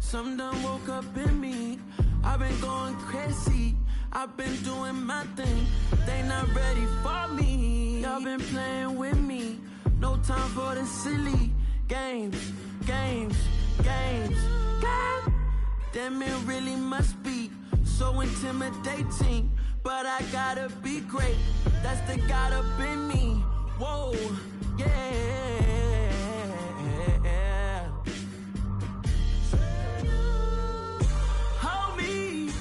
Some done woke up in me. I've been going crazy. I've been doing my thing. They not ready for me. Y'all been playing with me. No time for the silly games. Damn, it really must be so intimidating. But I gotta be great. That's the God up in me. Whoa, yeah. Hold me,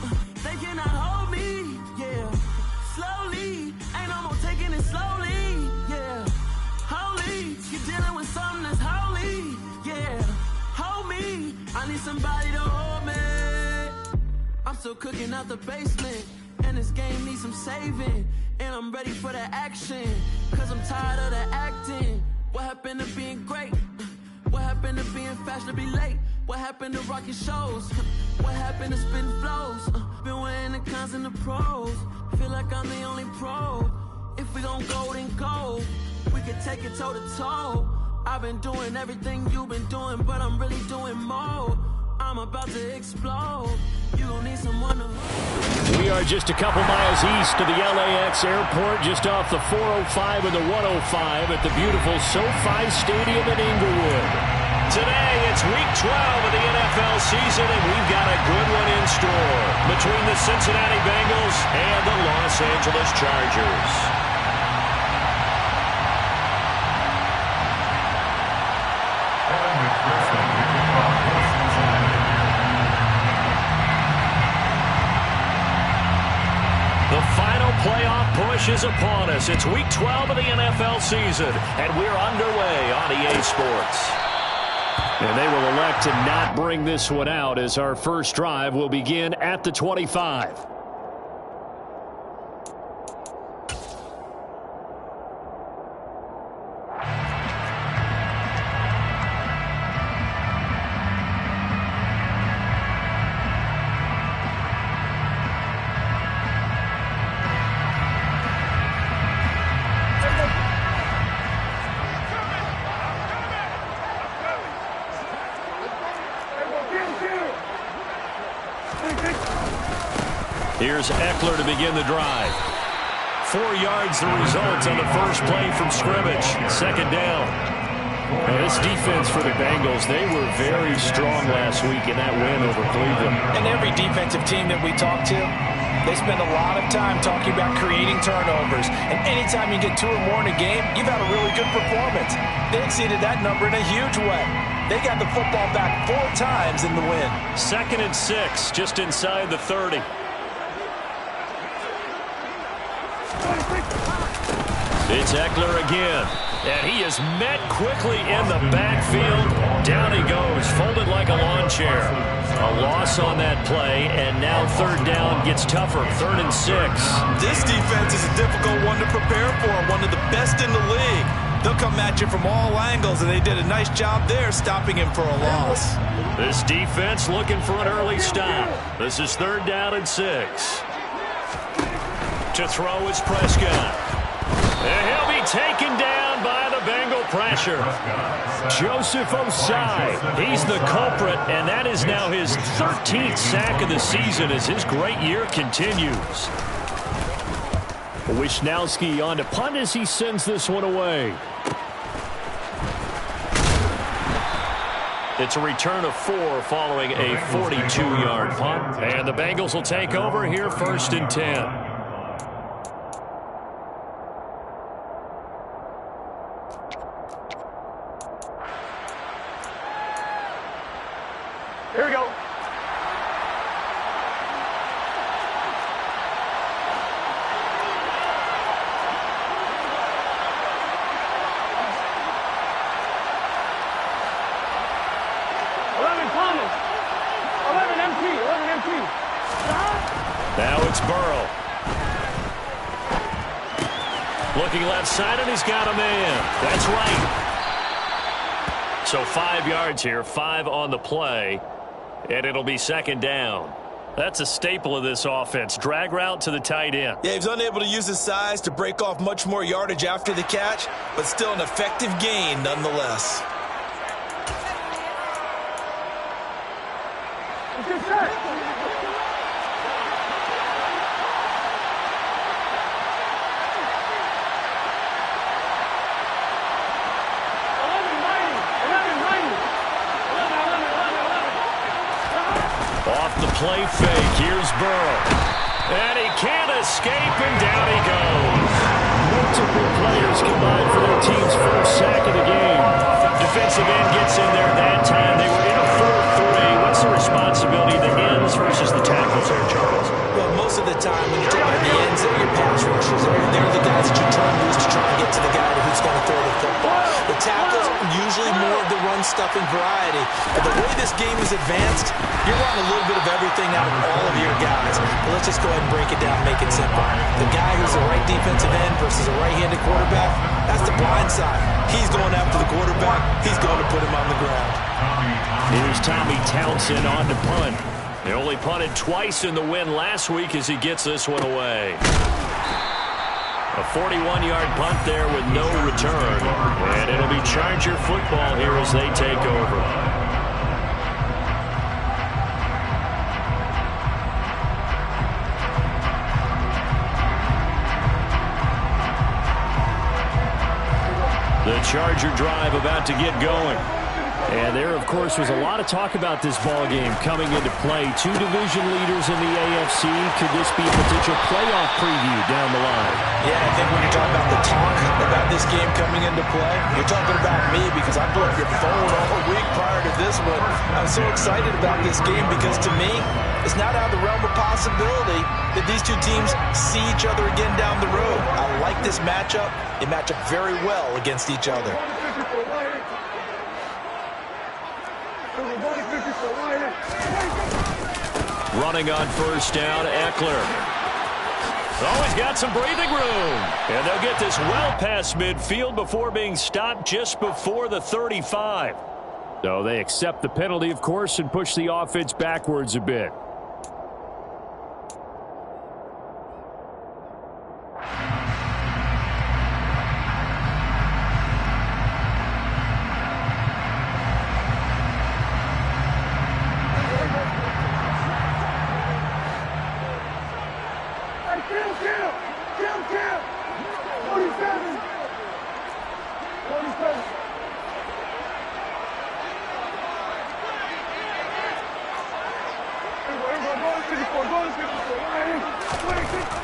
they cannot hold me, yeah. Slowly, ain't no more taking it slowly, yeah. Holy, you're dealing with something that's holy, yeah. Hold me, I need somebody to hold me. I'm still cooking out the basement, and this game needs some saving. And I'm ready for the action, cause I'm tired of the acting. What happened to being great? What happened to being fashionably late? What happened to rocking shows? What happened to spitting flows? Been wearing the cons and the pros. Feel like I'm the only pro. If we gon' go, then go. We could take it toe to toe. I've been doing everything you've been doing, but I'm really doing more. I'm about to explode. You gon' need someone to... We are just a couple miles east of the LAX airport, just off the 405 and the 105 at the beautiful SoFi Stadium in Inglewood. Today, it's week 12 of the NFL season, and we've got a good one in store between the Cincinnati Bengals and the Los Angeles Chargers. The final playoff push is upon us. It's week 12 of the NFL season, and we're underway on EA Sports. And they will elect to not bring this one out as our first drive will begin at the 25. Here's Eckler to begin the drive. 4 yards the result on the first play from scrimmage. Second down. Well, this defense for the Bengals, they were very strong last week in that win over Cleveland. And every defensive team that we talk to, they spend a lot of time talking about creating turnovers. And anytime you get 2 or more in a game, you've had a really good performance. They exceeded that number in a huge way. They got the football back 4 times in the win. 2nd and 6, just inside the 30. It's Eckler again, and he is met quickly in the backfield. Down he goes, folded like a lawn chair. A loss on that play, and now third down gets tougher, 3rd and 6. This defense is a difficult one to prepare for, one of the best in the league. They'll come at you from all angles, and they did a nice job there stopping him for a loss. This defense looking for an early stop. This is 3rd down and 6. To throw is Prescott. And he'll be taken down by the Bengal pressure. Joseph Osai, he's the culprit, and that is now his 13th sack of the season as his great year continues. Wisnowski on to punt as he sends this one away. It's a return of 4 following a 42-yard punt. And the Bengals will take over here 1st and 10. Here we go. Now it's Burrow. Looking left side, and he's got a man. That's right. So 5 yards here, 5 on the play, and it'll be 2nd down. That's a staple of this offense. Drag route to the tight end. Yeah, he's unable to use his size to break off much more yardage after the catch, but still an effective gain nonetheless. Off the play fake, here's Burrow. And he can't escape, and down he goes. Multiple players combined for their team's first sack of the game. Defensive end gets in there that time. They were in a 4-3. What's the responsibility of the ends versus the tackles there, Charles? Well, most of the time when you talk about the ends, they're your pass rushers. They're the guys that you turn loose to try and get to the guy who's going to throw the football. The tackles, usually more of the run-stuffing variety. But the way this game is advanced, you're running a little bit of everything out of all of your guys. But let's just go ahead and break it down and make it simple. The guy who's a right defensive end versus a right-handed quarterback, that's the blind side. He's going after the quarterback. He's going to put him on the ground. Here's Tommy Townsend on to punt. They only punted twice in the win last week as he gets this one away. A 41-yard punt there with no return. And it'll be Charger football here as they take over. The Charger drive about to get going. And there, of course, was a lot of talk about this ball game coming into play. Two division leaders in the AFC. Could this be a potential playoff preview down the line? Yeah, I think when you're talking about the talk about this game coming into play, you're talking about me because I blew up your phone all week prior to this one. I'm so excited about this game because to me, it's not out of the realm of possibility that these two teams see each other again down the road. I like this matchup. They match up very well against each other. Running on first down, Eckler. Oh, he's got some breathing room. And they'll get this well past midfield before being stopped just before the 35. So they accept the penalty, of course, and push the offense backwards a bit.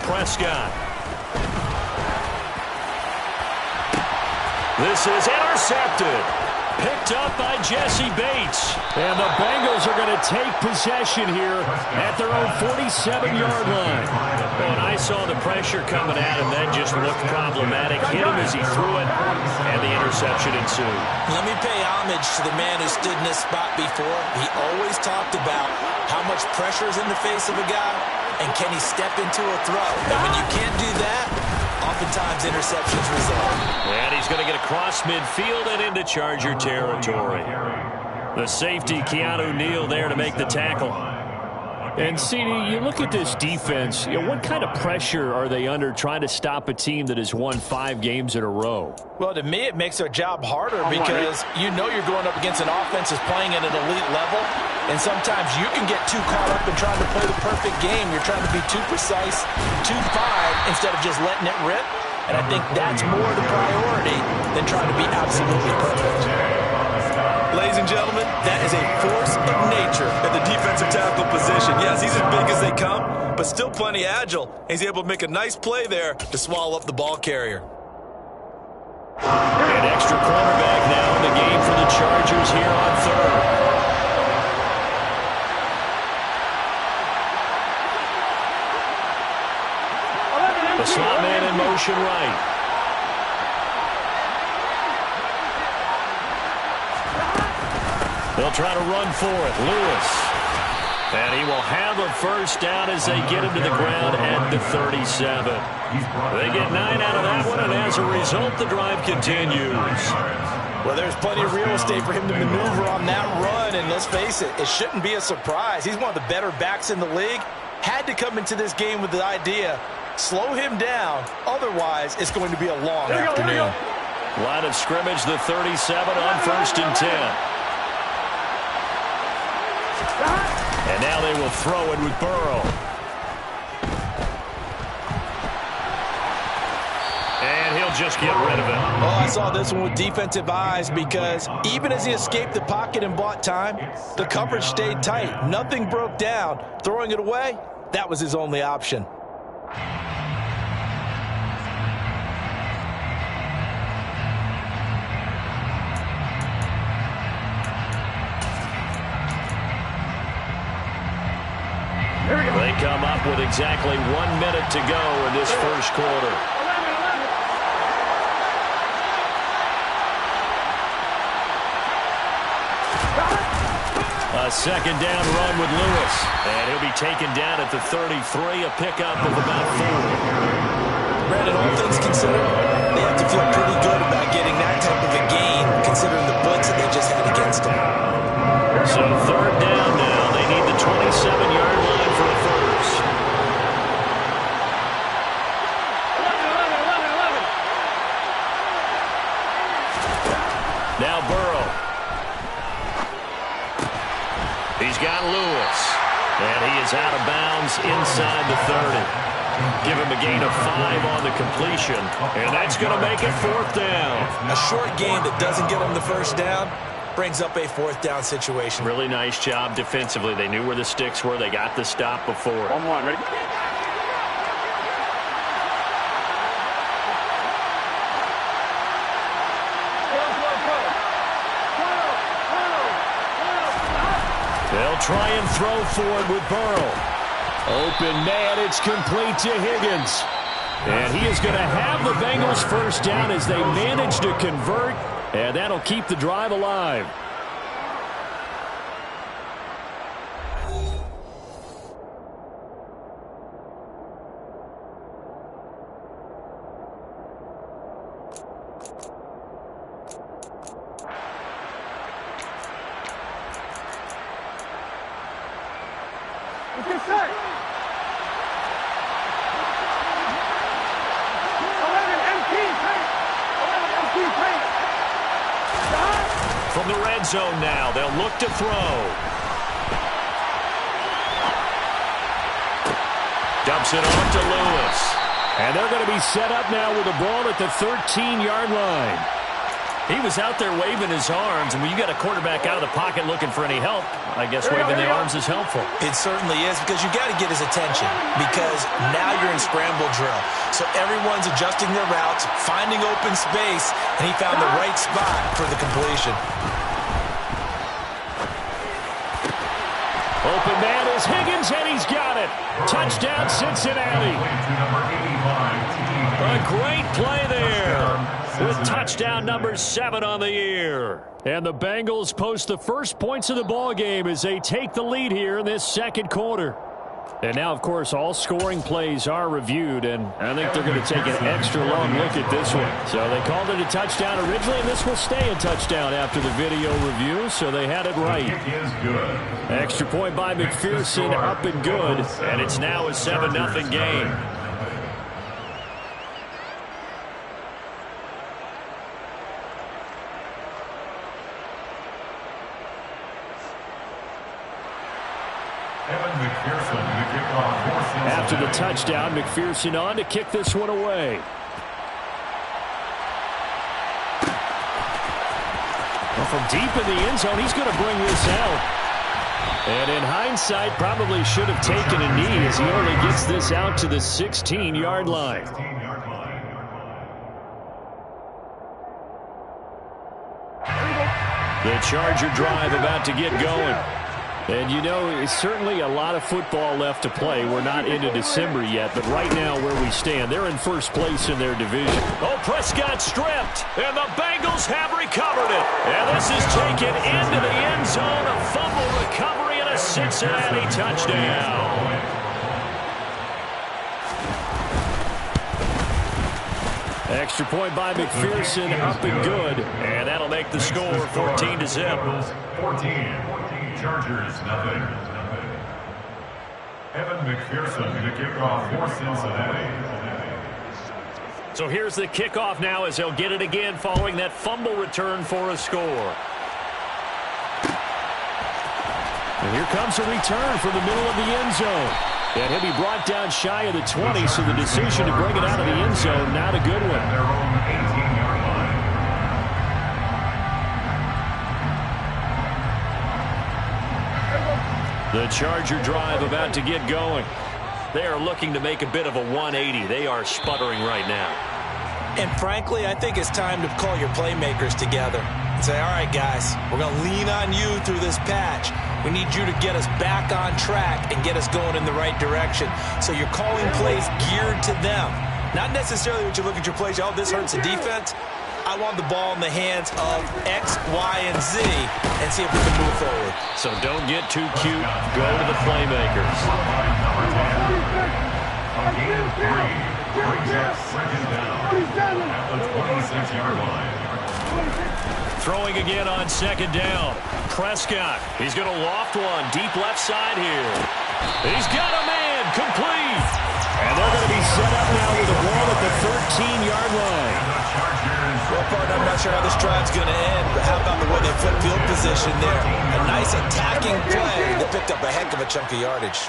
Prescott. This is intercepted. Picked up by Jesse Bates. And the Bengals are going to take possession here at their own 47-yard line. When I saw the pressure coming at him, that just looked problematic. Hit him as he threw it, and the interception ensued. Let me pay homage to the man who stood in this spot before. He always talked about how much pressure is in the face of a guy, and can he step into a throw. And when you can't do that, oftentimes interceptions result. And he's going to get across midfield and into Charger territory. The safety, Keanu Neal, there to make the tackle. And, CD, you look at this defense, what kind of pressure are they under trying to stop a team that has won 5 games in a row? Well, to me, it makes their job harder because you know you're going up against an offense that's playing at an elite level, and sometimes you can get too caught up in trying to play the perfect game. You're trying to be too precise, too fine, instead of just letting it rip, and I think that's more the priority than trying to be absolutely perfect. Ladies and gentlemen, that is a force of nature at the defensive tackle position. Yes, he's as big as they come, but still plenty agile. He's able to make a nice play there to swallow up the ball carrier. An extra cornerback now in the game for the Chargers here on third. The slot man in motion right. They'll try to run for it. Lewis. And he will have a first down as they get him to the ground at the 37. They get 9 out of that one, and as a result, the drive continues. Well, there's plenty of real estate for him to maneuver on that run, and let's face it, it shouldn't be a surprise. He's one of the better backs in the league. Had to come into this game with the idea, slow him down, otherwise it's going to be a long afternoon. Line of scrimmage, the 37 on 1st and 10. And now they will throw it with Burrow. And he'll just get rid of it. Oh, I saw this one with defensive eyes because even as he escaped the pocket and bought time, the coverage stayed tight. Nothing broke down. Throwing it away, that was his only option. They come up with exactly 1 minute to go in this first quarter. A second down run with Lewis. And he'll be taken down at the 33, a pickup of about 4. Brandon, all things considered, they have to feel pretty good about getting that type of a gain, considering the blitz that they just had against them. So third down now. They need the 27-yard line for a first. Now Burrow. He's got Lewis. And he is out of bounds inside the 30. Give him a gain of 5 on the completion. And that's going to make it fourth down. A short gain that doesn't get him the first down brings up a fourth down situation. Really nice job defensively. They knew where the sticks were. They got the stop before. 1-1, ready? They'll try and throw forward with Burrow. Open man, it's complete to Higgins. And he is going to have the Bengals first down as they manage to convert. And that'll keep the drive alive. From the red zone now, they'll look to throw. Dumps it off to Lewis. And they're going to be set up now with the ball at the 13-yard line. He was out there waving his arms, and when you got a quarterback out of the pocket looking for any help, I guess waving the arms is helpful. It certainly is, because you got to get his attention, because now you're in scramble drill. So everyone's adjusting their routes, finding open space, and he found the right spot for the completion. Open man is Higgins, and he's got it. Touchdown, Cincinnati. A great play there, with touchdown number 7 on the year. And the Bengals post the first points of the ball game as they take the lead here in this second quarter. And now, of course, all scoring plays are reviewed, and I think they're going to take an extra long look at this one. So they called it a touchdown originally, and this will stay a touchdown after the video review, so they had it right. Extra point by McPherson, up and good, and it's now a 7-0 game. After the touchdown, McPherson on to kick this one away. Well, from deep in the end zone, he's going to bring this out. And in hindsight, probably should have taken a knee as he only gets this out to the 16-yard line. The Charger drive about to get going. And, you know, it's certainly a lot of football left to play. We're not into December yet, but right now where we stand, they're in first place in their division. Oh, Prescott stripped, and the Bengals have recovered it. And this is taken into the end zone, a fumble recovery and a Cincinnati touchdown. Extra point by McPherson, up and good. And that'll make the score 14-0. 14. Chargers, nothing. Evan McPherson, the kickoff for Cincinnati. So here's the kickoff now as they'll get it again following that fumble return for a score. And here comes a return from the middle of the end zone. And he'll be brought down shy of the 20, so the decision to bring it out of the end zone, not a good one. Their own 18-yard line. The Charger drive about to get going. They are looking to make a bit of a 180. They are sputtering right now. And frankly, I think it's time to call your playmakers together and say, all right, guys, we're going to lean on you through this patch. We need you to get us back on track and get us going in the right direction. So you're calling plays geared to them. Not necessarily when you look at your plays, oh, this hurts the defense. I want the ball in the hands of X, Y, and Z and see if we can move forward. So don't get too cute. Go to the playmakers. Again, 3. Brings up second down at the 26-yard line. Throwing again on second down. Prescott. He's going to loft one deep left side here. He's got a man. Complete. And they're going to be set up now with the ball at the 13-yard line. Well, partner, I'm not sure how this drive's going to end, but how about the way they flip field position there? A nice attacking play. They picked up a heck of a chunk of yardage.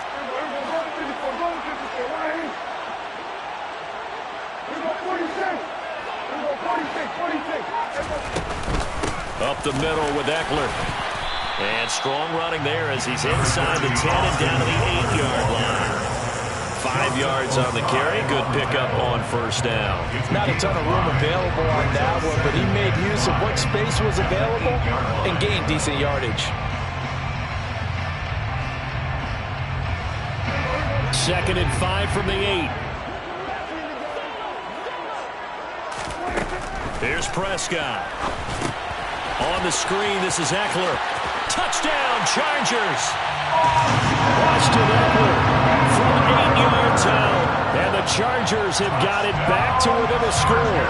Up the middle with Eckler. And strong running there as he's inside the 10 and down to the 8-yard line. 5 yards on the carry. Good pickup on first down. Not a ton of room available on that one, but he made use of what space was available and gained decent yardage. Second and 5 from the 8. Here's Prescott. On the screen, this is Eckler. Touchdown, Chargers. Austin Eckler from 8 yards out. And the Chargers have got it back to within a score.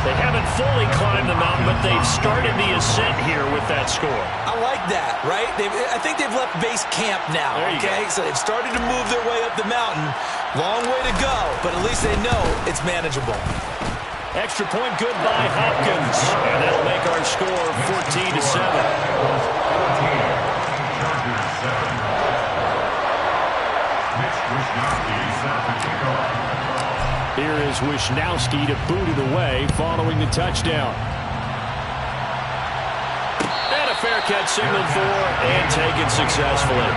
They haven't fully climbed the mountain, but they've started the ascent here with that score. I like that, right? I think they've left base camp now, okay? So they've started to move their way up the mountain. Long way to go, but at least they know it's manageable. Extra point good by Hopkins. And that'll make our score 14-7. Here is Wishnowsky to boot it away following the touchdown. And a fair catch signaled for and taken successfully.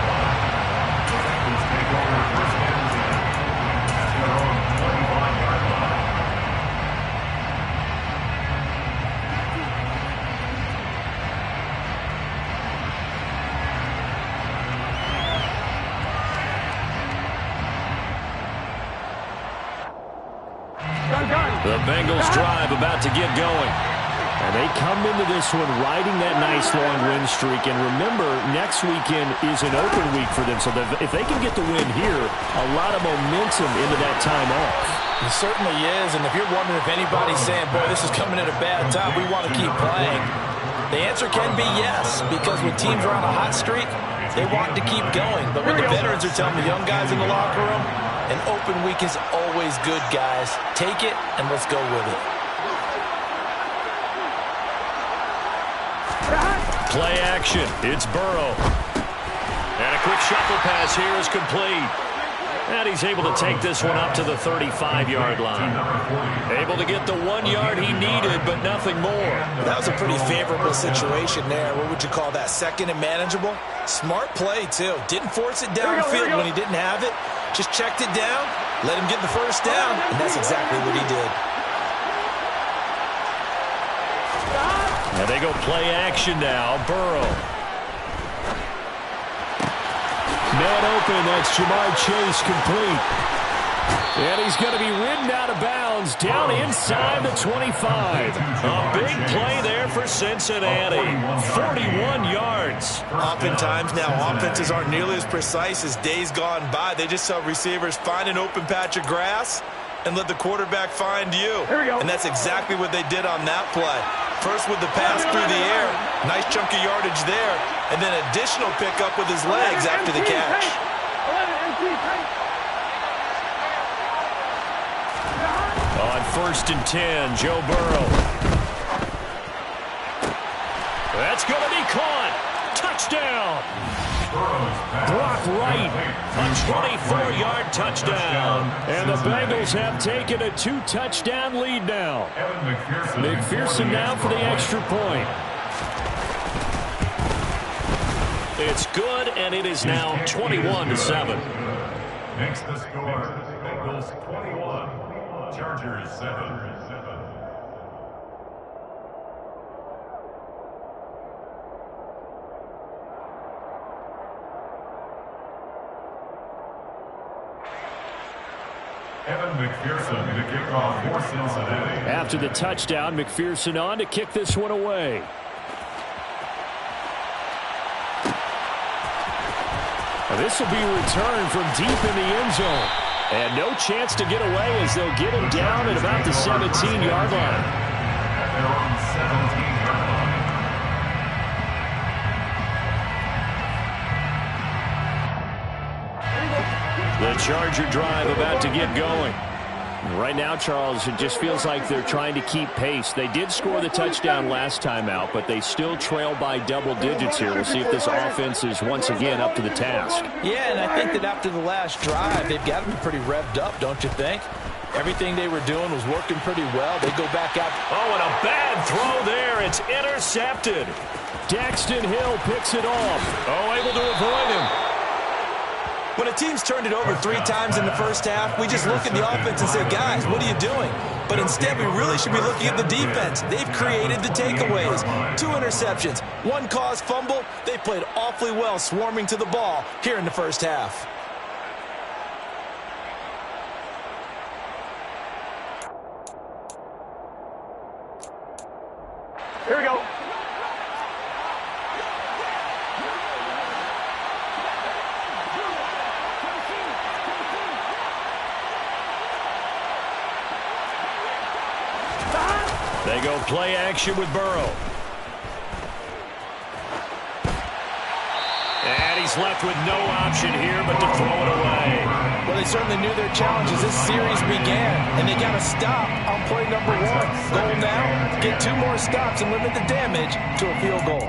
The Bengals drive about to get going. And they come into this one riding that nice long win streak. And remember, next weekend is an open week for them. So if they can get the win here, a lot of momentum into that time off. It certainly is. And if you're wondering if anybody's saying, boy, this is coming at a bad time, we want to keep playing, the answer can be yes. Because when teams are on a hot streak, they want to keep going. But what the veterans are telling the young guys in the locker room, an open week is always good, guys. Take it, and let's go with it. Play action. It's Burrow. And a quick shuffle pass here is complete. And he's able to take this one up to the 35-yard line. Able to get the 1 yard he needed, but nothing more. That was a pretty favorable situation there. What would you call that? Second and manageable? Smart play, too. Didn't force it downfield when he didn't have it. Just checked it down, let him get the first down, and that's exactly what he did. And they go play action now. Burrow. Man open, that's Jamar Chase complete. And he's going to be ridden out of bounds down inside the 25. A big play there for Cincinnati. 41 yards. Oftentimes now, offenses aren't nearly as precise as days gone by. They just saw receivers find an open patch of grass and let the quarterback find you. And that's exactly what they did on that play. First with the pass through the air, nice chunk of yardage there, and then additional pickup with his legs after the catch. On 1st and 10, Joe Burrow. That's going to be caught. Touchdown. Blocked right. A 24-yard touchdown. And the Bengals have taken a 2-touchdown lead now. McPherson now for the extra point. It's good, and it is now 21-7. Makes the score. Bengals 21, Chargers 7. Evan McPherson to kick off for Cincinnati. After the touchdown, McPherson on to kick this one away. This will be returned from deep in the end zone. And no chance to get away as they'll get him down at about the 17-yard line. At their own 17-yard line. The Charger drive about to get going. Right now, Charles, it just feels like they're trying to keep pace. They did score the touchdown last time out, but they still trail by double digits here. We'll see if this offense is once again up to the task. Yeah, and I think that after the last drive, they've got to be pretty revved up, don't you think? Everything they were doing was working pretty well. They go back out. Oh, and a bad throw there. It's intercepted. Daxton Hill picks it off. Oh, able to avoid him. When a team's turned it over 3 times in the first half, we just look at the offense and say, guys, what are you doing? But instead, we really should be looking at the defense. They've created the takeaways. 2 interceptions, 1 caused fumble. They played awfully well swarming to the ball here in the first half. Here we go. They go play action with Burrow. And he's left with no option here but to throw it away. Well, they certainly knew their challenge as this series began, and they got to stop on play number 1. Goal now, get 2 more stops and limit the damage to a field goal.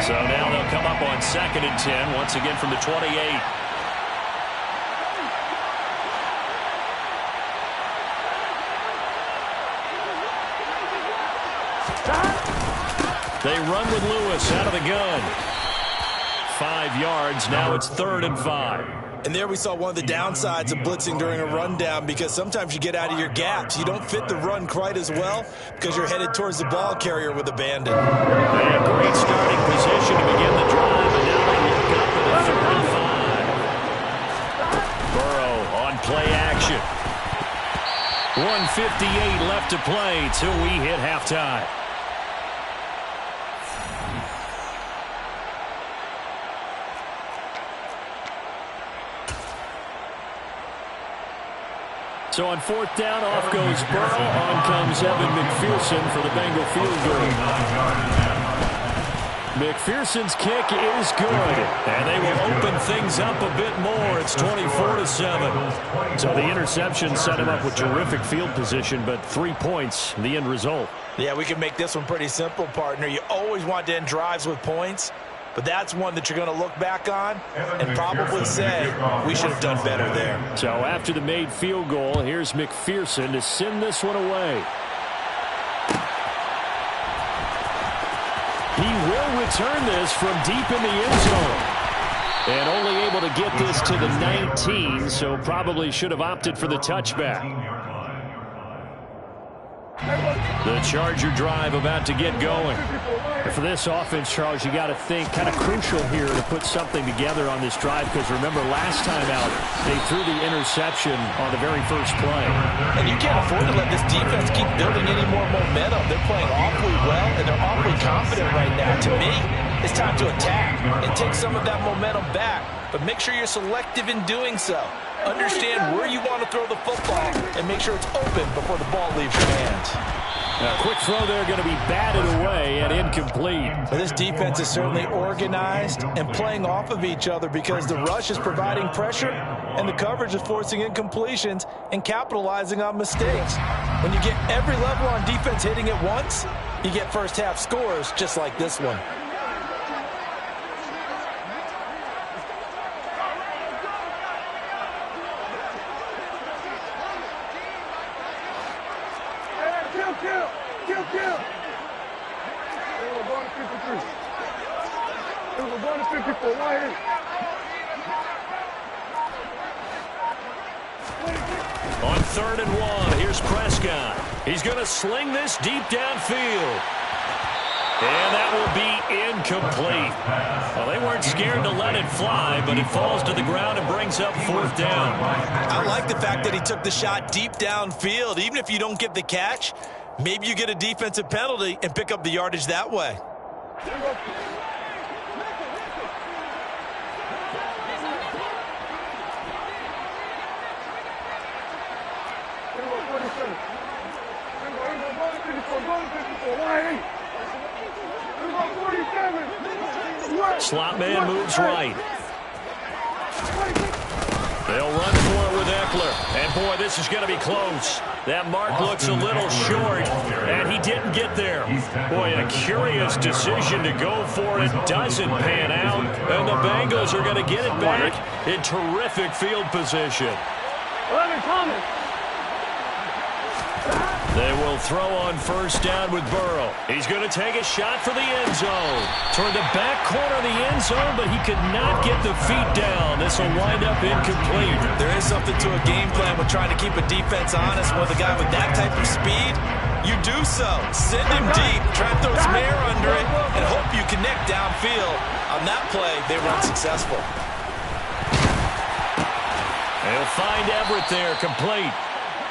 So now they'll come up on 2nd and 10, once again from the 28. They run with Lewis out of the gun. 5 yards. Now it's 3rd and 5. And there we saw one of the downsides of blitzing during a rundown, because sometimes you get out of your gaps. You don't fit the run quite as well because you're headed towards the ball carrier with abandon. And a great starting position to begin the drive, and now they look up at a 3rd and 5. Burrow on play action. 1:58 left to play till we hit halftime. So on 4th down, off goes Burrow. On comes Evan McPherson for the Bengal field goal. McPherson's kick is good. And they will open things up a bit more. It's 24-7. So the interception set him up with terrific field position, but 3 points, the end result. Yeah, we can make this one pretty simple, partner. You always want to end drives with points, but that's one that you're going to look back on and probably say, we should have done better there. So after the made field goal, here's McPherson to send this one away. He will return this from deep in the end zone. And only able to get this to the 19, so probably should have opted for the touchback. The Charger drive about to get going. For this offense, Charles, you got to think kind of crucial here to put something together on this drive, because remember last time out they threw the interception on the very first play. And you can't afford to let this defense keep building any more momentum. They're playing awfully well, and they're awfully confident right now. To me, it's time to attack and take some of that momentum back, but make sure you're selective in doing so. Understand where you want to throw the football and make sure it's open before the ball leaves your hands. A quick throw there going to be batted away and incomplete. But this defense is certainly organized and playing off of each other, because the rush is providing pressure and the coverage is forcing incompletions and capitalizing on mistakes. When you get every level on defense hitting at once, you get first half scores just like this one. Kill. We're going to 53. We're going to 54. Right here. On 3rd and 1, here's Prescott. He's going to sling this deep downfield. And that will be incomplete. Well, they weren't scared to let it fly, but it falls to the ground and brings up 4th down. I like the fact that he took the shot deep downfield. Even if you don't get the catch, maybe you get a defensive penalty and pick up the yardage that way. Slot man moves right. They'll run for it with Eckler. And, boy, this is going to be close. That mark looks a little short, and he didn't get there. Boy, a curious decision to go for it. Doesn't pan out, and the Bengals are going to get it back in terrific field position. They will throw on 1st down with Burrow. He's going to take a shot for the end zone. Toward the back corner of the end zone, but he could not get the feet down. This will wind up incomplete. There is something to a game plan with trying to keep a defense honest with a guy with that type of speed. You do so. Send him deep, try to throw some air under it, and hope you connect downfield. On that play, they were unsuccessful. They'll find Everett there, complete.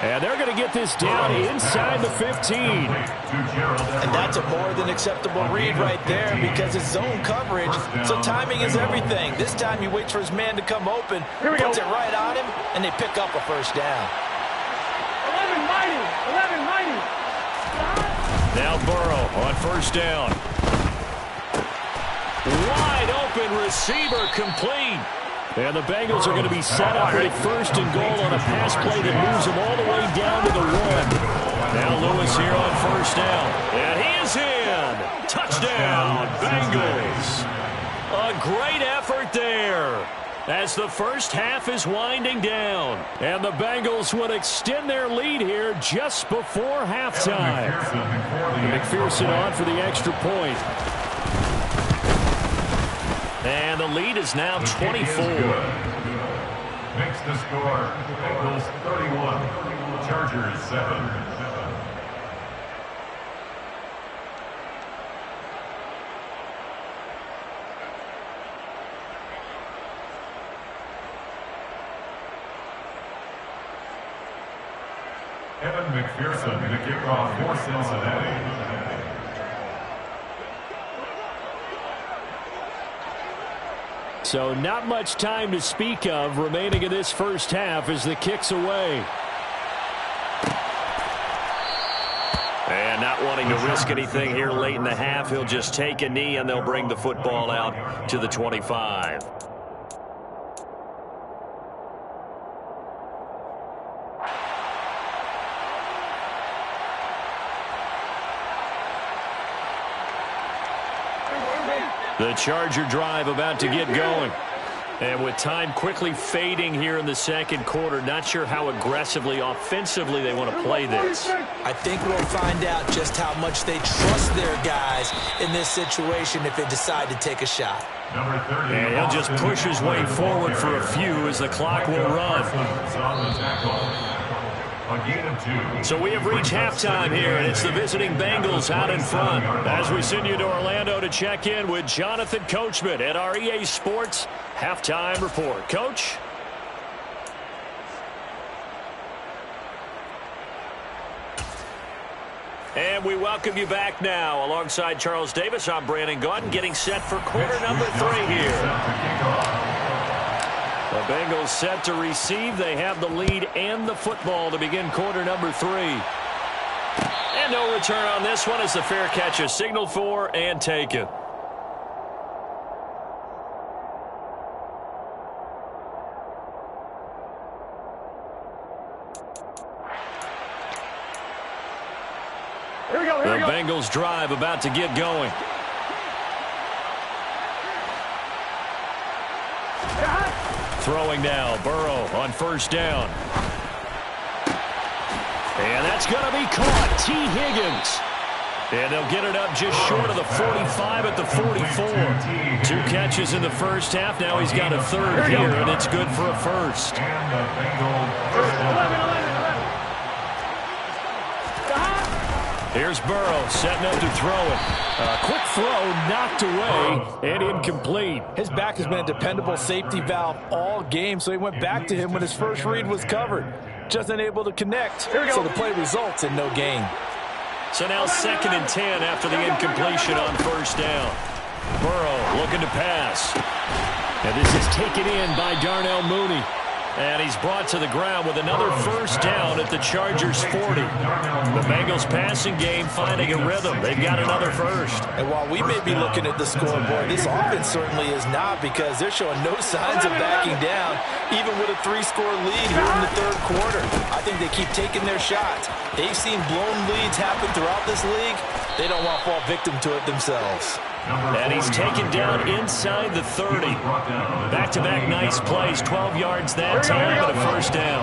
And they're going to get this down inside the 15. And that's a more than acceptable read right there because it's zone coverage, so timing is everything. This time he waits for his man to come open, puts it right on him, and they pick up a 1st down. 11 mighty. Now Burrow on 1st down. Wide open receiver, complete. And the Bengals are going to be set up with 1st and goal on a pass play that moves them all the way down to the 1. Now Lewis here on 1st down. And he is in. Touchdown, Bengals. A great effort there as the first half is winding down. And the Bengals would extend their lead here just before halftime. McPherson on for the extra point. And the lead is now 24. Makes the score Bengals 31, Chargers 7. Evan McPherson to kick off for Cincinnati. So not much time to speak of remaining in this first half as the kick's away. And not wanting to risk anything here late in the half, he'll just take a knee and they'll bring the football out to the 25. The Charger drive about to get going. And with time quickly fading here in the 2nd quarter, not sure how aggressively, offensively they want to play this. I think we'll find out just how much they trust their guys in this situation if they decide to take a shot. And he'll just push his way forward for a few as the clock will run. So we have reached halftime here, and it's the visiting Bengals out in front. As we send you to Orlando to check in with Jonathan Coachman at our EA Sports Halftime Report. Coach? And we welcome you back now. Alongside Charles Davis, I'm Brandon Gaudin, getting set for quarter number 3 here. The Bengals set to receive. They have the lead and the football to begin quarter number 3. And no return on this one as the fair catch is signaled for and taken. The Bengals drive about to get going. Throwing now, Burrow on first down. And that's going to be caught. T. Higgins. And they'll get it up just short of the 45 at the 44. 2 catches in the first half. Now he's got a third here, and it's good for a first. And the Bengals first down. Here's Burrow setting up to throw it. A quick throw knocked away and incomplete. His back has been a dependable safety valve all game, so he went back to him when his first read was covered. Just unable to connect, so the play results in no gain. So now 2nd and 10 after the incompletion on first down. Burrow looking to pass. And this is taken in by Darnell Mooney. And he's brought to the ground with another first down at the Chargers 40. The Bengals passing game finding a rhythm. They've got another first. And while we may be looking at the scoreboard, this offense certainly is not, because they're showing no signs of backing down, even with a 3-score lead here in the third quarter. I think they keep taking their shots. They've seen blown leads happen throughout this league. They don't want to fall victim to it themselves. And he's taken down inside the 30. Back-to-back nice plays, 12 yards that time, and a first down.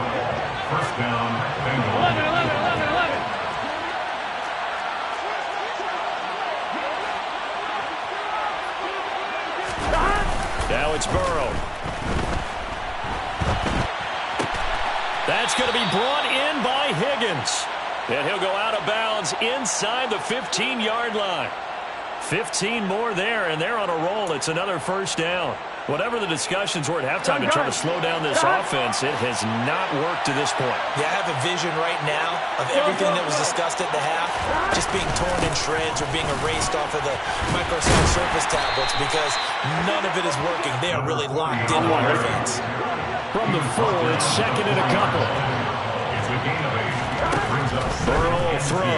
First down, Bengals. 11. Now it's Burrow. That's going to be brought in by Higgins. And he'll go out of bounds inside the 15-yard line. 15 more there, and they're on a roll. It's another first down. Whatever the discussions were at halftime to try to slow down this offense, it has not worked to this point. Yeah, I have a vision right now of everything that was discussed at the half just being torn in shreds or being erased off of the Microsoft Surface tablets, because none of it is working. They are really locked in on offense. From the 4, it's 2nd and a couple. It's a gain of 8. Brings up Burrow will throw.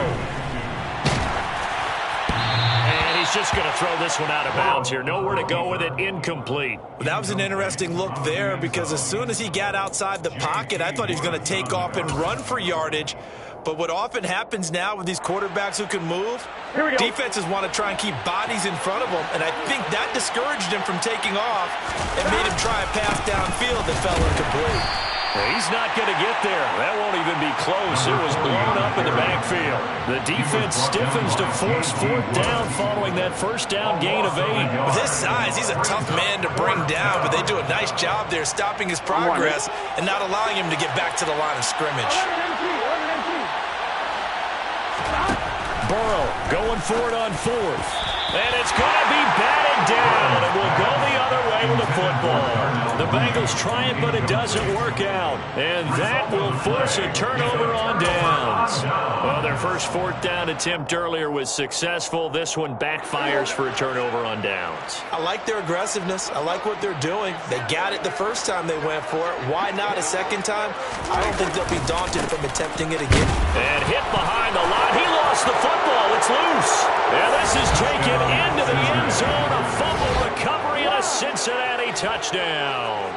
He's just going to throw this one out of bounds here. Nowhere to go with it. Incomplete. That was an interesting look there, because as soon as he got outside the pocket, I thought he was going to take off and run for yardage. But what often happens now with these quarterbacks who can move, defenses want to try and keep bodies in front of them, and I think that discouraged him from taking off and made him try a pass downfield that fell incomplete. He's not going to get there. That won't even be close. It was blown up in the backfield. The defense stiffens to force 4th down following that first down gain of 8. With his size, he's a tough man to bring down, but they do a nice job there stopping his progress and not allowing him to get back to the line of scrimmage. Burrow going for it on 4th. And it's going to be batted down. It will go the other way to the football. The Bengals try it, but it doesn't work out. And that will force a turnover on downs. Well, their first 4th down attempt earlier was successful. This one backfires for a turnover on downs. I like their aggressiveness. I like what they're doing. They got it the first time they went for it. Why not a second time? I don't think they'll be daunted from attempting it again. And hit behind the line. He lost the football. It's loose. And this is taken into the end zone. A fumble recovery and a Cincinnati touchdown.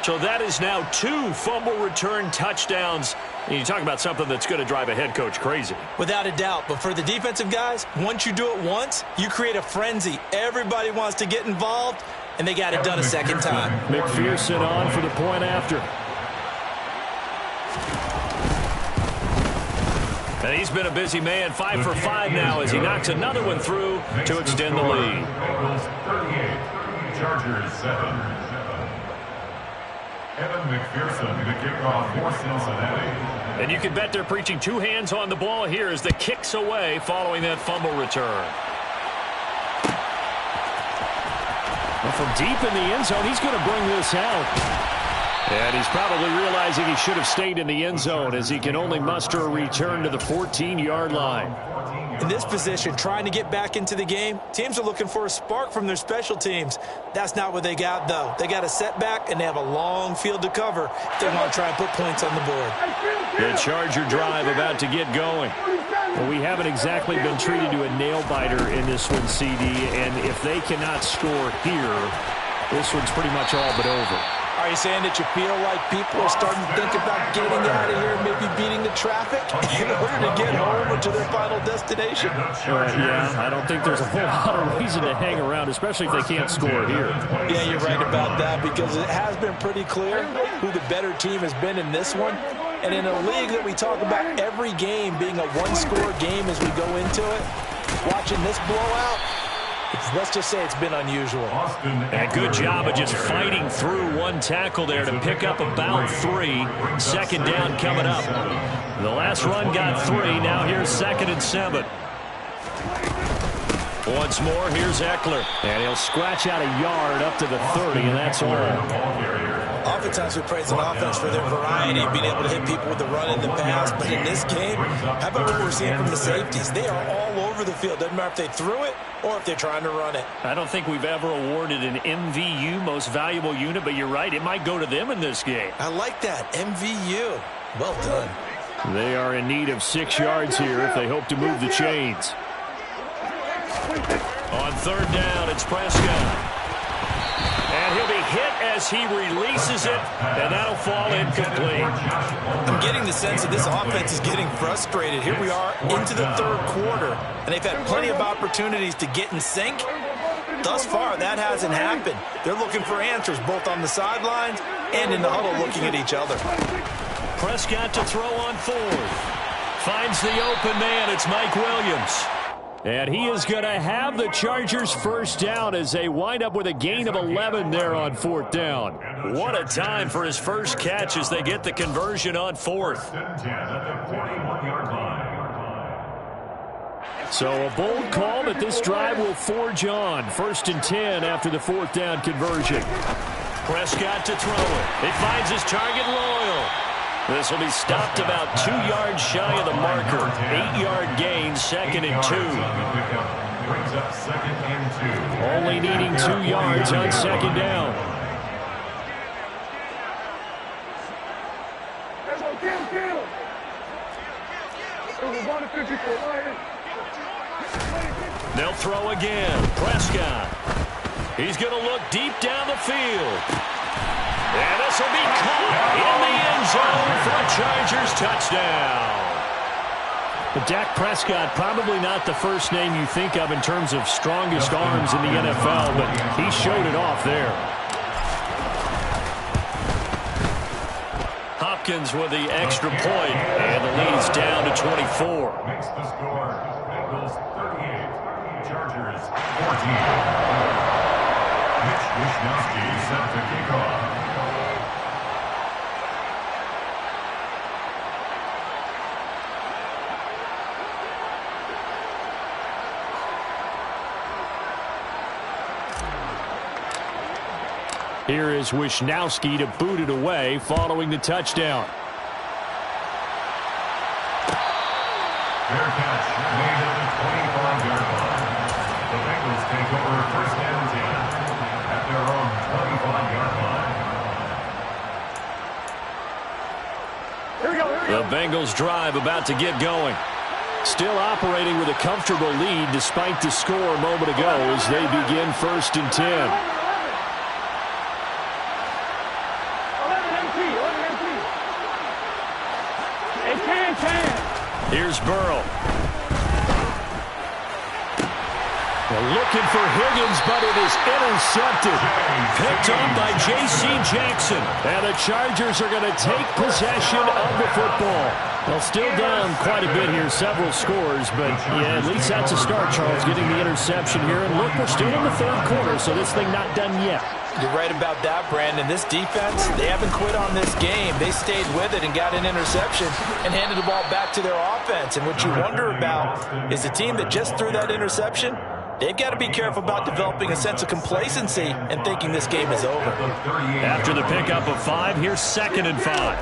So that is now 2 fumble return touchdowns. And you talk about something that's going to drive a head coach crazy. Without a doubt. But for the defensive guys, once you do it once, you create a frenzy. Everybody wants to get involved, and they got it done a second time. McPherson on for the point after. And he's been a busy man, 5 for 5 now as he knocks another one through to extend the lead. Bengals 38, Chargers 7. Evan McPherson, the kickoff for Cincinnati. And you can bet they're preaching 2 hands on the ball here as the kick's away following that fumble return. Well, from deep in the end zone, he's going to bring this out. And he's probably realizing he should have stayed in the end zone as he can only muster a return to the 14-yard line. In this position, trying to get back into the game, teams are looking for a spark from their special teams. That's not what they got, though. They got a setback, and they have a long field to cover if they want to try and put points on the board. The Charger drive about to get going. Well, we haven't exactly been treated to a nail-biter in this one, CD, and if they cannot score here, this one's pretty much all but over. Are you saying that you feel like people are starting to think about getting out of here, maybe beating the traffic in order to get home or to their final destination? Yeah, I don't think there's a whole lot of reason to hang around, especially if they can't score here. Yeah, you're right about that, because it has been pretty clear who the better team has been in this one. And in a league that we talk about every game being a one-score game as we go into it, watching this blowout, let's just say it's been unusual. And good job of just fighting through one tackle there to pick up about 3. Second down coming up. The last run got 3. Now here's 2nd and 7. Once more, here's Eckler. And he'll scratch out a yard up to the 30, and that's all. Oftentimes we praise an offense for their variety, being able to hit people with the run and the pass. But in this game, how about what we're seeing from the safeties? They are all over the field. Doesn't matter if they threw it or if they're trying to run it. I don't think we've ever awarded an MVU, most valuable unit, but you're right, it might go to them in this game. I like that, MVU. Well done. They are in need of 6 yards here if they hope to move the chains. On 3rd down, it's Prescott. And he'll be hit as he releases it, and that'll fall incomplete. I'm getting the sense that this offense is getting frustrated. Here we are into the 3rd quarter, and they've had plenty of opportunities to get in sync. Thus far, that hasn't happened. They're looking for answers both on the sidelines and in the huddle looking at each other. Prescott to throw on 4th. Finds the open man. It's Mike Williams. And he is going to have the Chargers first down as they wind up with a gain of 11 there on 4th down. What a time for his first catch as they get the conversion on 4th. So a bold call that this drive will forge on. 1st and 10 after the 4th down conversion. Prescott to throw it. He finds his target, Royal. This will be stopped about 2 yards shy of the marker. 8-yard gain, 2nd and 2. Only needing 2 yards on 2nd down. They'll throw again. Prescott. He's going to look deep down the field. And this will be caught in the end zone for a Chargers touchdown. But Dak Prescott, probably not the first name you think of in terms of strongest arms in the NFL, but he showed it off there. Hopkins with the extra point, and the lead's down to 24. Makes the score. Bengals 38, Chargers 14. Mitch Wishnowsky set to kick off. Here is Wishnowsky to boot it away following the touchdown. Fair catch made at the 25-yard line. The Bengals take over 1st and 10 at their own 25-yard line. The Bengals drive about to get going. Still operating with a comfortable lead despite the score a moment ago as they begin 1st and 10. Here's Burrow. They're looking for Higgins, but it is intercepted. Picked on by J.C. Jackson. And the Chargers are going to take possession of the football. Well, still down quite a bit here, several scores, but yeah, at least that's a start, Charles, getting the interception here. And look, we're still in the 3rd quarter, so this thing not done yet. You're right about that, Brandon. This defense, they haven't quit on this game. They stayed with it and got an interception and handed the ball back to their offense. And what you wonder about is the team that just threw that interception, they've got to be careful about developing a sense of complacency and thinking this game is over. After the pickup of 5, here's 2nd and 5.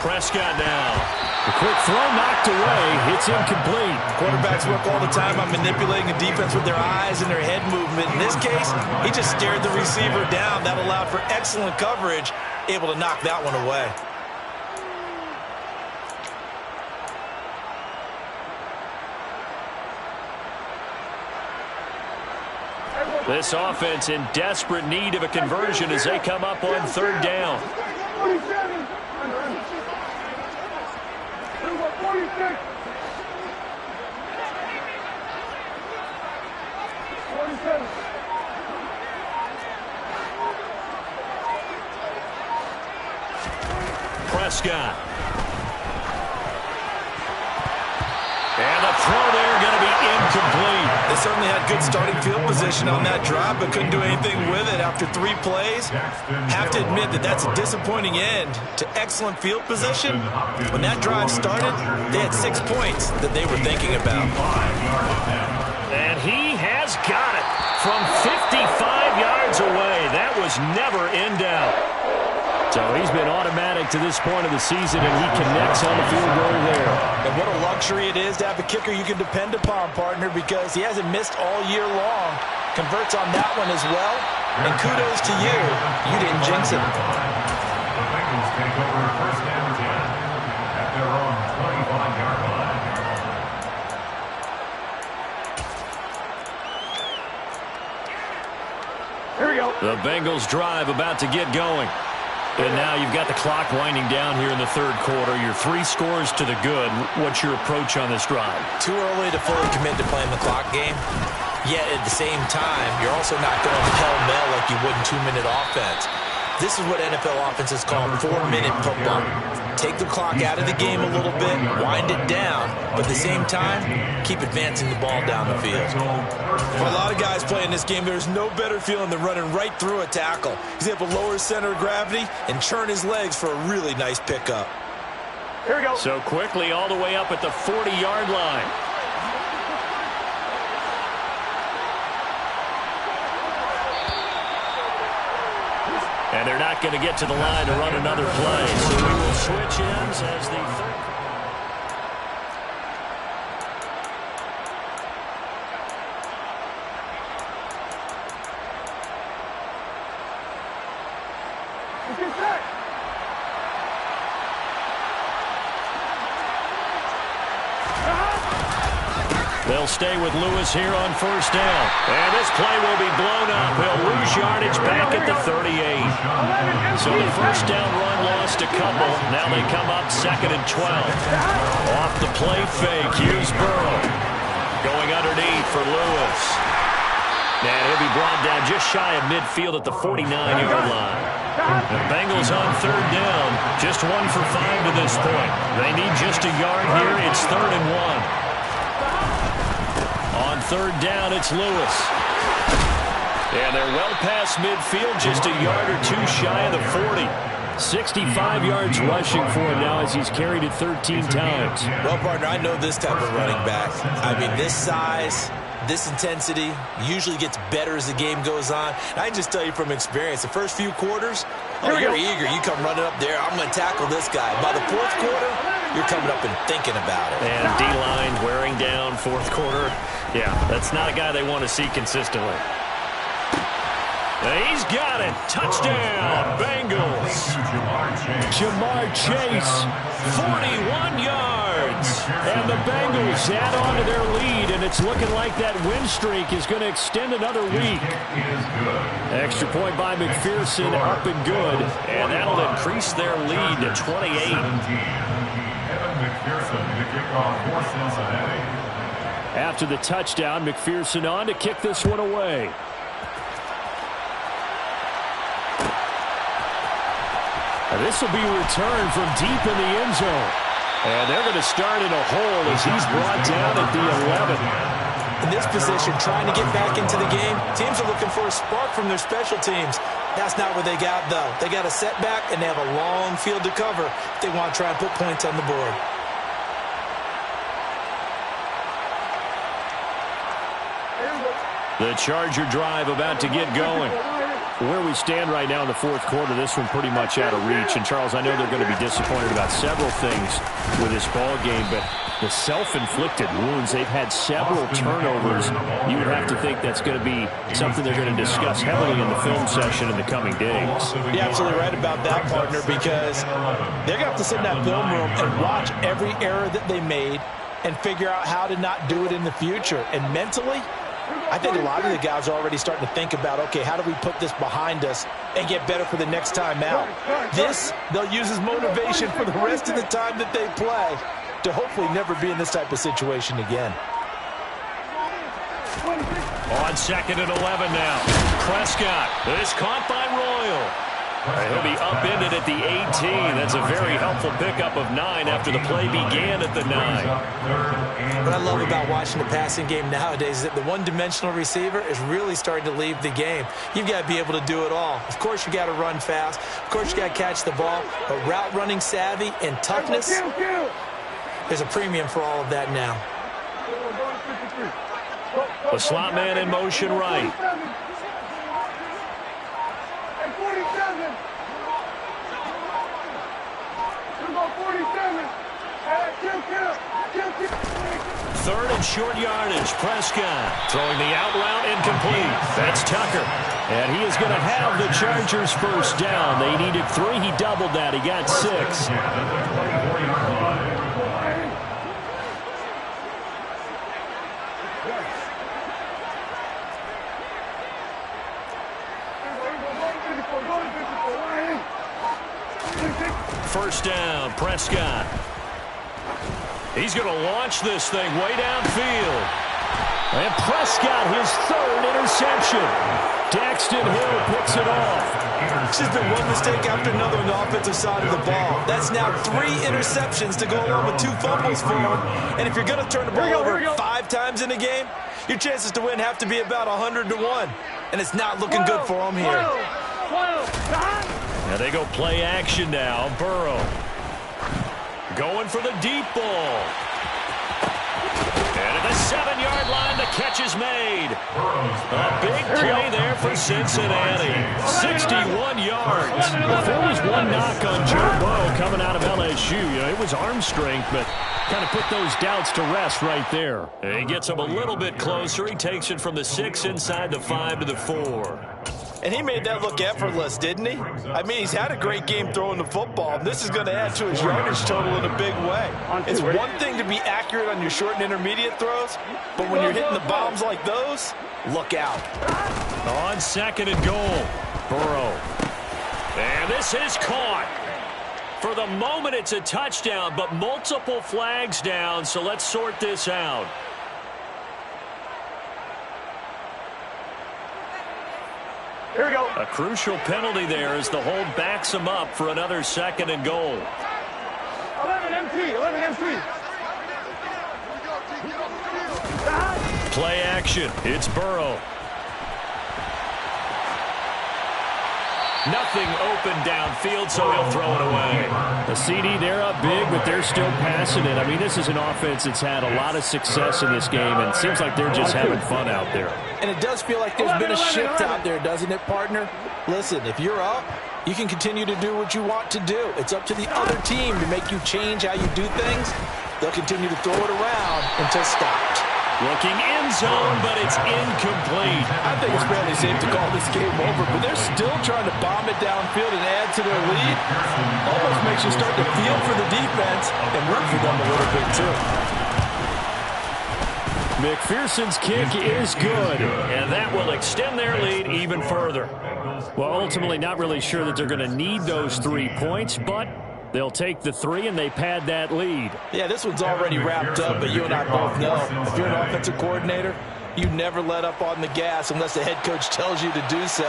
Prescott now. The quick throw knocked away. It's incomplete. Quarterbacks work all the time on manipulating a defense with their eyes and their head movement. In this case, he just stared the receiver down. That allowed for excellent coverage, able to knock that one away. This offense in desperate need of a conversion as they come up on third down. 47. 46. 47. Prescott. And the throw there going to be incomplete. They certainly had good starting field position on that drive, but couldn't do anything with it after 3 plays. Have to admit that that's a disappointing end to excellent field position. When that drive started, they had 6 points that they were thinking about. And he has got it from 55 yards away. That was never in doubt. So he's been automatic to this point of the season, and he connects on the field goal there. And what a luxury it is to have a kicker you can depend upon, partner, because he hasn't missed all year long. Converts on that one as well. And kudos to you. You didn't jinx it. The Bengals take over first down 10 at their own 25-yard line. Here we go. The Bengals drive about to get going. And now you've got the clock winding down here in the third quarter. You're 3 scores to the good. What's your approach on this drive? Too early to fully commit to playing the clock game. Yet at the same time, you're also not going pell-mell like you would in 2-minute offense. This is what NFL offenses call 4-minute football. Take the clock out of the game a little bit, wind it down, but at the same time, keep advancing the ball down the field. For a lot of guys playing this game, there's no better feeling than running right through a tackle. He's able to lower his center of gravity and churn his legs for a really nice pickup. Here we go. So quickly all the way up at the 40-yard line. And they're not going to get to the line to run another play. So we will switch ends as the third. Get set. They'll stay with Lewis here on first down. And this play will be blown up. He'll lose yardage back at the 38. So the first down run lost a couple. Now they come up 2nd and 12. Off the play fake. Here's Burrow. Going underneath for Lewis. And he'll be brought down just shy of midfield at the 49-yard line. The Bengals on third down. Just 1 for 5 to this point. They need just a yard here. It's 3rd and 1. On third down, it's Lewis. And they're well past midfield, just a yard or 2 shy of the 40. 65 yards rushing for him now as he's carried it 13 times. Well, partner, I know this type of running back. I mean, this size, this intensity usually gets better as the game goes on. And I can just tell you from experience, the first few quarters, you're eager. You come running up there, I'm going to tackle this guy. By the 4th quarter, you're coming up and thinking about it. And D-line wearing down 4th quarter. Yeah, that's not a guy they want to see consistently. And he's got it. Touchdown, Bengals. Jamar Chase, 41 yards. And the Bengals add on to their lead, and it's looking like that win streak is going to extend another week. Extra point by McPherson, up and good. And that'll increase their lead to 28. Evan McPherson to kick off for Cincinnati. After the touchdown, McPherson on to kick this one away. And this will be returned from deep in the end zone. And they're going to start in a hole as he's brought down at the 11. In this position, trying to get back into the game, teams are looking for a spark from their special teams. That's not what they got, though. They got a setback, and they have a long field to cover if they want to try and put points on the board. The Charger drive about to get going. Where we stand right now in the 4th quarter, this one pretty much out of reach. And, Charles, I know they're going to be disappointed about several things with this ball game, but the self-inflicted wounds, they've had several turnovers. You would have to think that's going to be something they're going to discuss heavily in the film session in the coming days. You're absolutely right about that, partner, because they're going to have to sit in that film room and watch every error that they made and figure out how to not do it in the future. And mentally, I think a lot of the guys are already starting to think about, okay, how do we put this behind us and get better for the next time out? This, they'll use as motivation for the rest of the time that they play to hopefully never be in this type of situation again. On 2nd and 11 now. Prescott is caught by Royal. He'll be upended at the 18. That's a very helpful pickup of 9 after the play began at the 9. What I love about watching the passing game nowadays is that the one-dimensional receiver is really starting to leave the game. You've got to be able to do it all. Of course, you got to run fast. Of course, you got to catch the ball. But route running savvy and toughness, there's a premium for all of that now. The slot man in motion right. Third and short yardage. Prescott throwing the out route incomplete. That's Tucker. And he is going to have the Chargers first down. They needed 3. He doubled that. He got 6. First down, Prescott. He's going to launch this thing way downfield. And Prescott, his 3rd interception. Daxton Hill picks it off. It's just been one mistake after another on the offensive side of the ball. That's now 3 interceptions to go along with 2 fumbles for him. And if you're going to turn the ball over 5 times in a game, your chances to win have to be about 100-1. And it's not looking good for him here. Now they go play action now. Burrow going for the deep ball. And at the 7-yard line, the catch is made. A big play there for Cincinnati. 61 yards. If there was one knock on Joe Burrow coming out of LSU, it was arm strength, but kind of put those doubts to rest right there. And he gets him a little bit closer. He takes it from the 6 inside the 5 to the 4. And he made that look effortless, didn't he? I mean, he's had a great game throwing the football. This is going to add to his yardage total in a big way. It's one thing to be accurate on your short and intermediate throws, but when you're hitting the bombs like those, look out. On 2nd and goal, Burrow. And this is caught. For the moment, it's a touchdown, but multiple flags down, so let's sort this out. Here we go. A crucial penalty there as the hold backs him up for another 2nd and goal. 11 MT. Play action. It's Burrow. Nothing open downfield, so he'll throw it away. The CD, they're up big, but they're still passing it. I mean, this is an offense that's had a lot of success in this game, and it seems like they're just having fun out there. And it does feel like there's been a shift out there, doesn't it, partner? Listen, if you're up, you can continue to do what you want to do. It's up to the other team to make you change how you do things. They'll continue to throw it around until stopped. Looking end zone, but it's incomplete. I think it's fairly safe to call this game over, but they're still trying to bomb it downfield and add to their lead. Almost makes you start to feel for the defense and root for them a little bit, too. McPherson's kick is good. And that will extend their lead even further. Well, ultimately not really sure that they're going to need those 3 points, but they'll take the 3 and they pad that lead. Yeah, this one's already wrapped up, but you and I both know if you're an offensive coordinator, you never let up on the gas unless the head coach tells you to do so.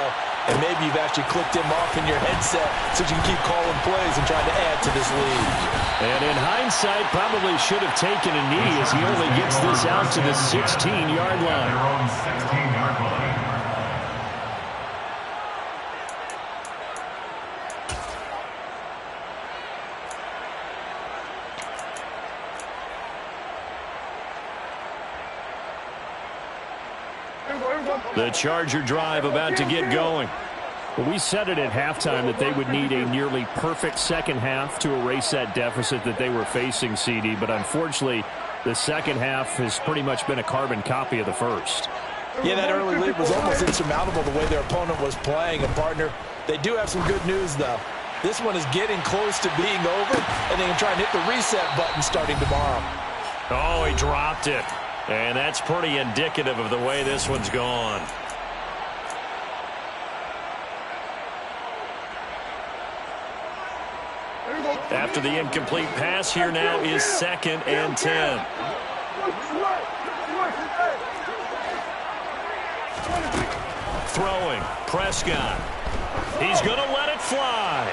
And maybe you've actually clicked him off in your headset so you can keep calling plays and trying to add to this lead. And in hindsight, probably should have taken a knee as he only gets this out to the 16-yard line. The Charger drive about to get going. Well, we said it at halftime that they would need a nearly perfect second half to erase that deficit that they were facing, CD. But unfortunately, the second half has pretty much been a carbon copy of the first. Yeah, that early lead was almost insurmountable the way their opponent was playing. And, partner, they do have some good news, though. This one is getting close to being over, and they can try and hit the reset button starting tomorrow. Oh, he dropped it. And that's pretty indicative of the way this one's gone. After the incomplete pass, here now is 2nd and 10. Throwing, Prescott. He's going to let it fly.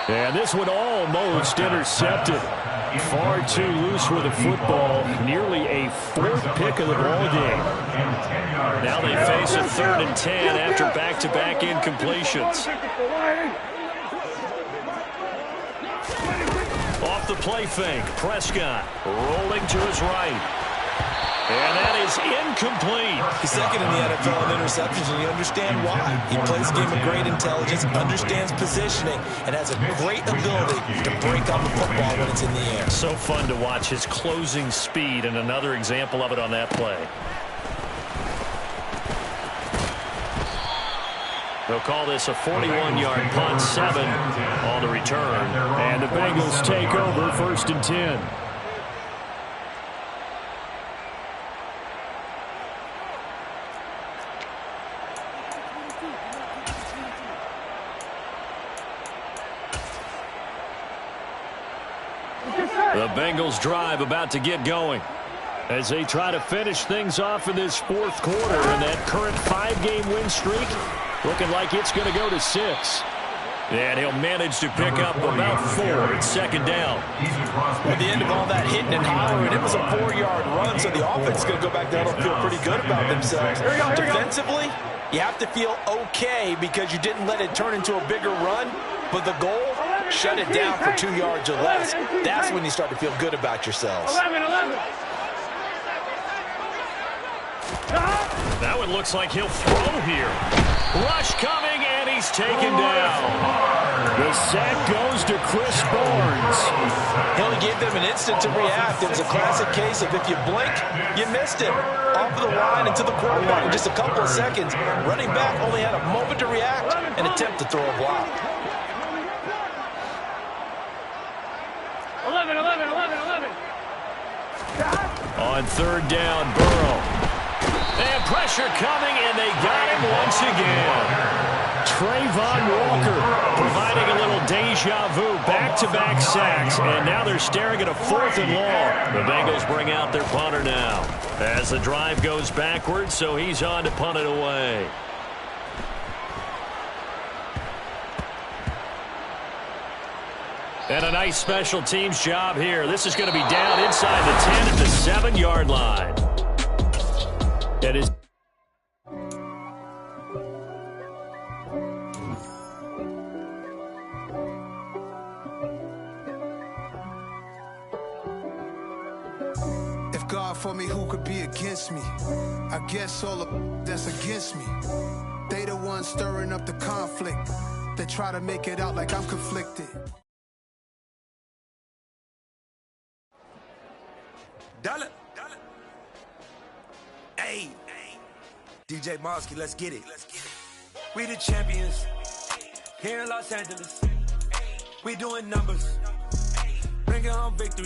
And this one almost intercepted. Far too loose with the football. Nearly a 4th pick of the ball game. Now they face a 3rd and 10 after back-to-back incompletions. Off the play fake, Prescott rolling to his right. And that is incomplete. He's second in the NFL in interceptions, and you understand why. He plays a game of great intelligence, understands positioning, and has a great ability to break up the football when it's in the air. So fun to watch his closing speed, and another example of it on that play. They'll call this a 41-yard punt, 7 on the return. And the Bengals take over 1st and 10. The Bengals drive about to get going as they try to finish things off in this 4th quarter, and that current 5-game win streak looking like it's going to go to 6. And he'll manage to pick up about 4. It's 2nd down. At the end of all that hitting and hollering, it was a 4-yard run, so the offense is going to go back there and feel pretty good about themselves. Defensively, you have to feel okay because you didn't let it turn into a bigger run, but the goal, shut it down for 2 yards or less. That's when you start to feel good about yourselves. 11. That one looks like he'll throw here. Rush coming, and he's taken down. The sack goes to Chris Barnes. He only gave them an instant to react. It was a classic case of if you blink, you missed it. Off of the line into the quarterback in just a couple of seconds. Running back only had a moment to react and attempt to throw a block. 11. On 3rd down, Burrow. And pressure coming, and they got him once again. Trayvon Walker Providing a little deja vu, back-to-back sacks, and now they're staring at a 4th and long. The Bengals bring out their punter now as the drive goes backwards, so he's on to punt it away. And a nice special teams job here. This is going to be down inside the 10 at the 7-yard line. That is. If God for me, who could be against me? I guess all the that's against me. They the ones stirring up the conflict. They try to make it out like I'm conflicted. Dollar. Hey, DJ Mosky, let's get it. We the champions here in Los Angeles. We doing numbers, bringing home victory.